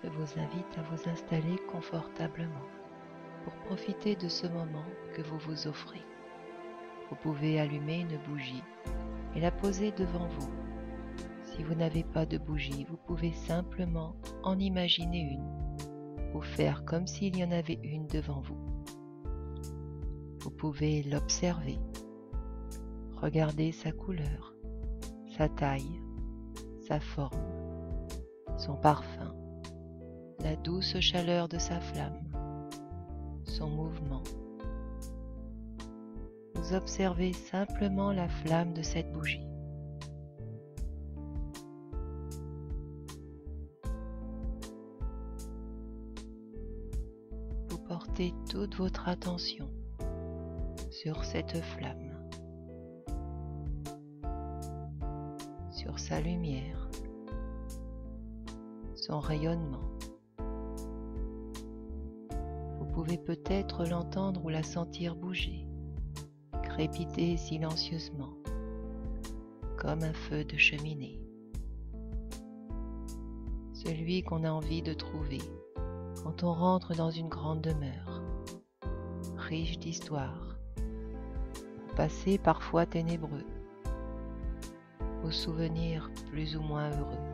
Je vous invite à vous installer confortablement pour profiter de ce moment que vous vous offrez. Vous pouvez allumer une bougie et la poser devant vous. Si vous n'avez pas de bougie, vous pouvez simplement en imaginer une ou faire comme s'il y en avait une devant vous. Vous pouvez l'observer, regarder sa couleur, sa taille, sa forme, son parfum, la douce chaleur de sa flamme, son mouvement. Vous observez simplement la flamme de cette bougie. Vous portez toute votre attention sur cette flamme, sur sa lumière, son rayonnement. Vous pouvez peut-être l'entendre ou la sentir bouger, crépiter silencieusement, comme un feu de cheminée. Celui qu'on a envie de trouver quand on rentre dans une grande demeure, riche d'histoire, au passé parfois ténébreux, aux souvenirs plus ou moins heureux.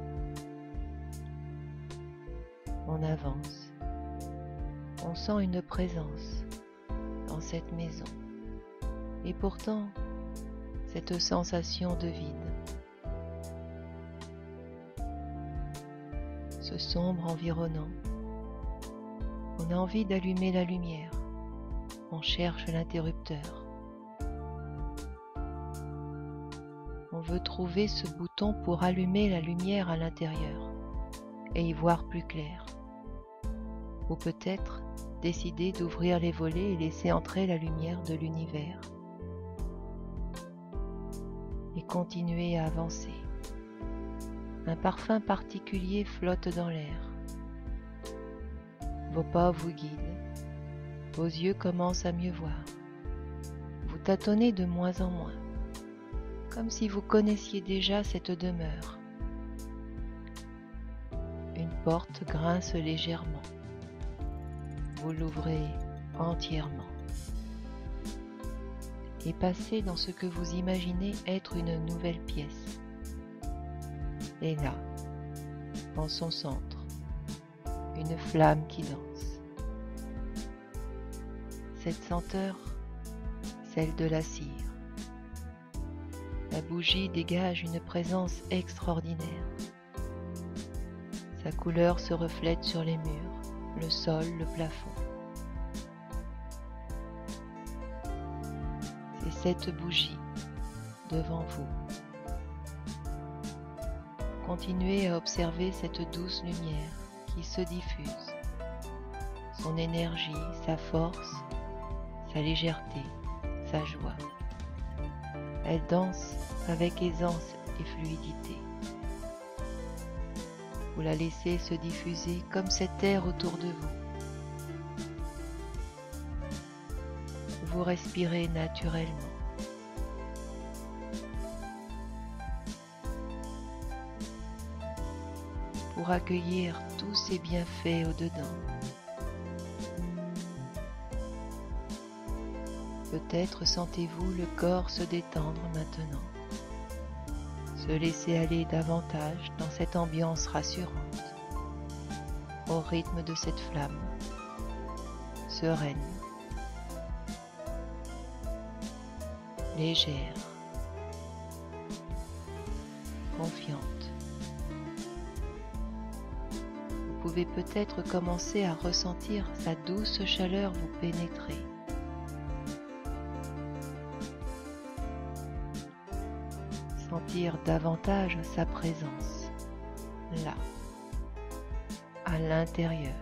On avance, on sent une présence dans cette maison, et pourtant cette sensation de vide, ce sombre environnant. On a envie d'allumer la lumière, on cherche l'interrupteur. On veut trouver ce bouton pour allumer la lumière à l'intérieur et y voir plus clair. Ou peut-être décider d'ouvrir les volets et laisser entrer la lumière de l'univers. Et continuer à avancer. Un parfum particulier flotte dans l'air. Vos pas vous guident, vos yeux commencent à mieux voir. Vous tâtonnez de moins en moins, comme si vous connaissiez déjà cette demeure. Une porte grince légèrement. Vous l'ouvrez entièrement et passez dans ce que vous imaginez être une nouvelle pièce. Et là, en son centre, une flamme qui danse. Cette senteur, celle de la cire. La bougie dégage une présence extraordinaire. Sa couleur se reflète sur les murs, le sol, le plafond. C'est cette bougie devant vous. Continuez à observer cette douce lumière qui se diffuse, son énergie, sa force, sa légèreté, sa joie. Elle danse avec aisance et fluidité. Vous la laissez se diffuser comme cet air autour de vous. Vous respirez naturellement. Pour accueillir tous ces bienfaits au-dedans. Peut-être sentez-vous le corps se détendre maintenant, se laisser aller davantage dans cette ambiance rassurante, au rythme de cette flamme, sereine, légère, confiante. Vous pouvez peut-être commencer à ressentir sa douce chaleur vous pénétrer. Sentir davantage sa présence, là, à l'intérieur.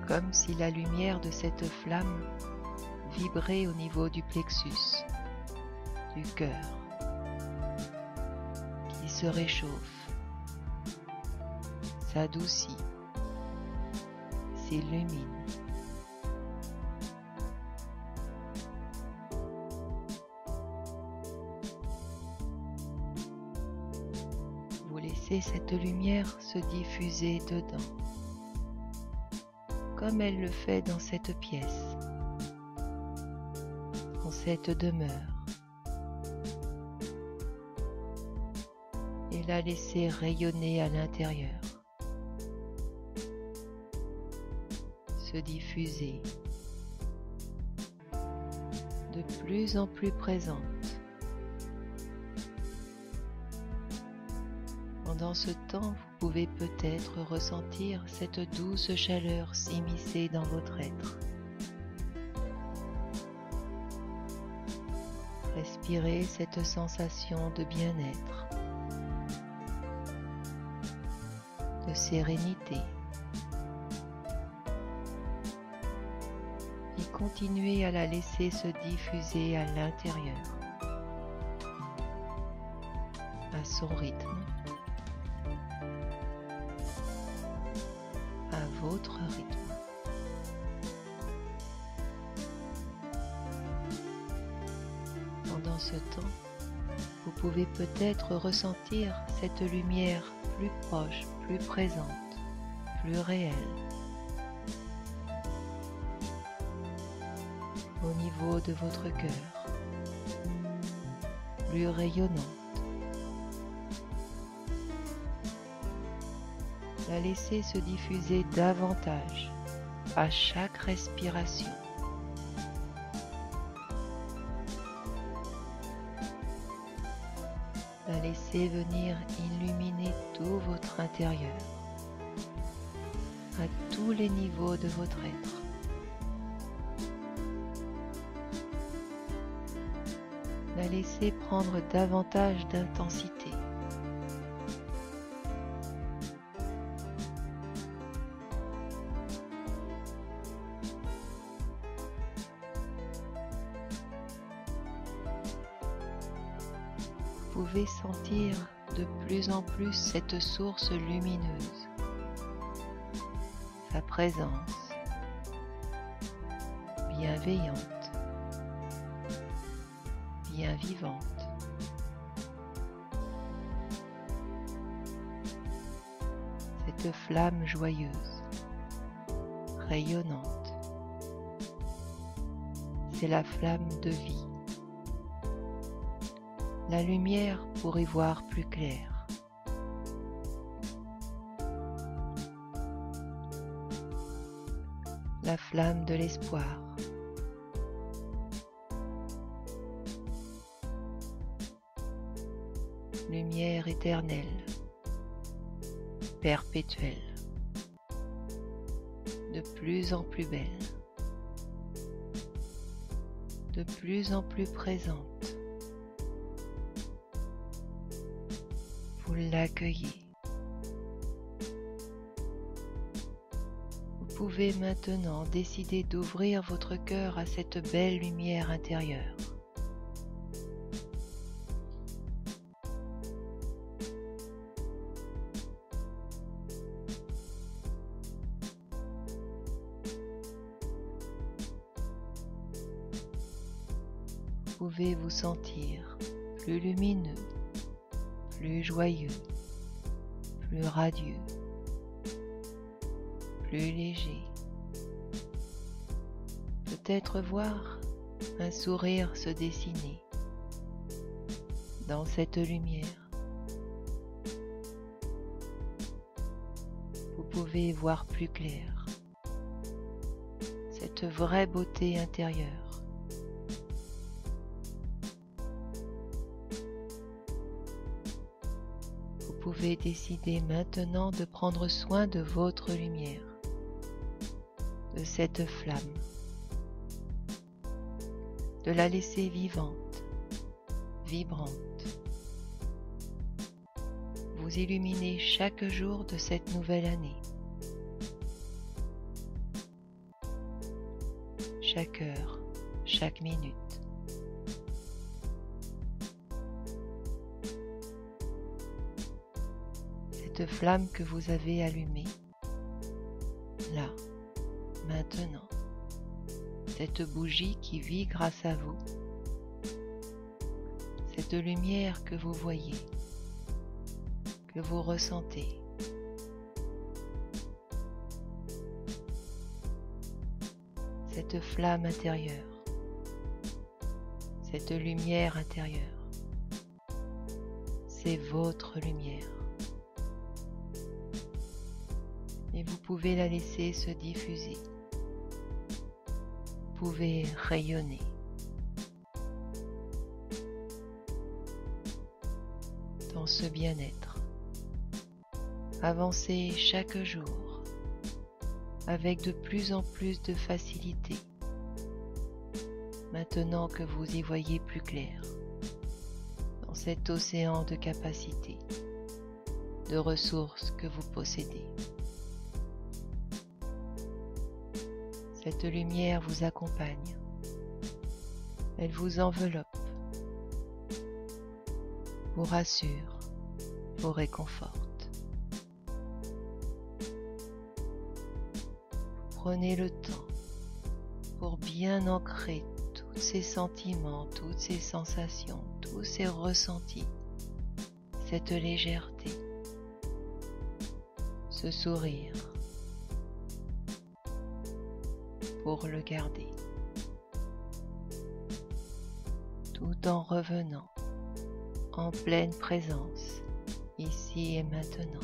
Comme si la lumière de cette flamme vibrait au niveau du plexus, du cœur, qui se réchauffe, s'adoucit, s'illumine. laissez cette lumière se diffuser dedans, comme elle le fait dans cette pièce, dans cette demeure, et la laissez rayonner à l'intérieur, se diffuser, de plus en plus présente. Pendant ce temps, vous pouvez peut-être ressentir cette douce chaleur s'immiscer dans votre être. Respirez cette sensation de bien-être, de sérénité, et continuez à la laisser se diffuser à l'intérieur, à son rythme, à votre rythme. Pendant ce temps, vous pouvez peut-être ressentir cette lumière plus proche, plus présente, plus réelle, au niveau de votre cœur, plus rayonnante. La laissez se diffuser davantage à chaque respiration. La laissez venir illuminer tout votre intérieur, à tous les niveaux de votre être. La laissez prendre davantage d'intensité. Vous pouvez sentir de plus en plus cette source lumineuse, sa présence bienveillante, bien vivante. Cette flamme joyeuse, rayonnante, c'est la flamme de vie. La lumière pour y voir plus clair. La flamme de l'espoir. Lumière éternelle, perpétuelle, de plus en plus belle, de plus en plus présente. Vous l'accueillez. Vous pouvez maintenant décider d'ouvrir votre cœur à cette belle lumière intérieure. Vous pouvez vous sentir plus lumineux, plus joyeux, plus radieux, plus léger. Peut-être voir un sourire se dessiner dans cette lumière. Vous pouvez voir plus clair cette vraie beauté intérieure. Vous pouvez décider maintenant de prendre soin de votre lumière, de cette flamme, de la laisser vivante, vibrante. Vous illuminez chaque jour de cette nouvelle année, chaque heure, chaque minute. Cette flamme que vous avez allumée, là, maintenant, cette bougie qui vit grâce à vous, cette lumière que vous voyez, que vous ressentez. Cette flamme intérieure, cette lumière intérieure, c'est votre lumière. Et vous pouvez la laisser se diffuser. Vous pouvez rayonner. Dans ce bien-être. Avancez chaque jour avec de plus en plus de facilité, maintenant que vous y voyez plus clair, dans cet océan de capacités, de ressources que vous possédez. Cette lumière vous accompagne, elle vous enveloppe, vous rassure, vous réconforte. Prenez le temps pour bien ancrer tous ces sentiments, toutes ces sensations, tous ces ressentis, cette légèreté, ce sourire, pour le garder, tout en revenant en pleine présence, ici et maintenant.